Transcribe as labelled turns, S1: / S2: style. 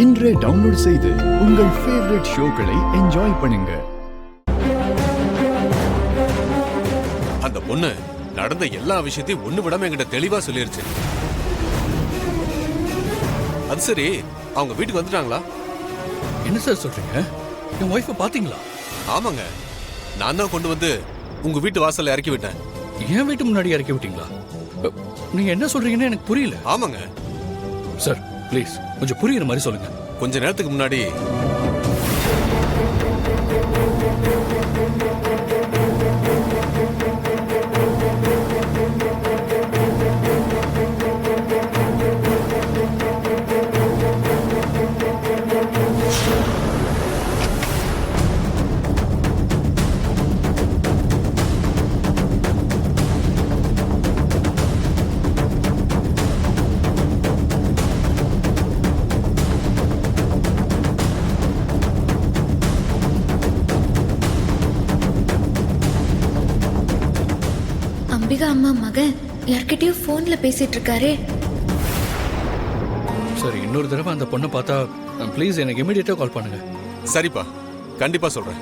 S1: இன்றே டவுன்லோட் செய்து உங்கள் ஃபேவரட் ஷோக்களை என்ஜாய் பண்ணுங்க.
S2: அந்த பொண்ணு நடந்த எல்லா விஷயத்தையும் ஒண்ணு விடாம என்கிட்ட தெளிவா சொல்லிருச்சு. அது சரி, அவங்க வீட்டுக்கு வந்துட்டாங்களா?
S3: என்ன சார் சொல்றீங்க? என் ஒய்ஃபை பாத்தீங்களா?
S2: ஆமாங்க, நான் தான் கொண்டு வந்து உங்க வீட்டு வாசல்ல இறக்கி விட்டேன்.
S3: என் வீட்டு முன்னாடி இறக்கி விட்டீங்களா? நீங்க என்ன சொல்றீங்கன்னு எனக்கு புரியல.
S2: ஆமாங்க
S3: சார், ப்ளீஸ் கொஞ்சம் புரியுற மாதிரி சொல்லுங்க.
S2: கொஞ்ச நேரத்துக்கு முன்னாடி
S4: அம்பிகா அம்மா மகன் யார்கிட்டயும் போன்ல பேசிட்டு இருக்காரே.
S3: சரி, இன்னொரு தடவை அந்த பொண்ணை பார்த்தா ப்ளீஸ் எனக்கு இமீடியட்டா கால் பண்ணுங்க.
S2: சரிப்பா, கண்டிப்பா சொல்றேன்.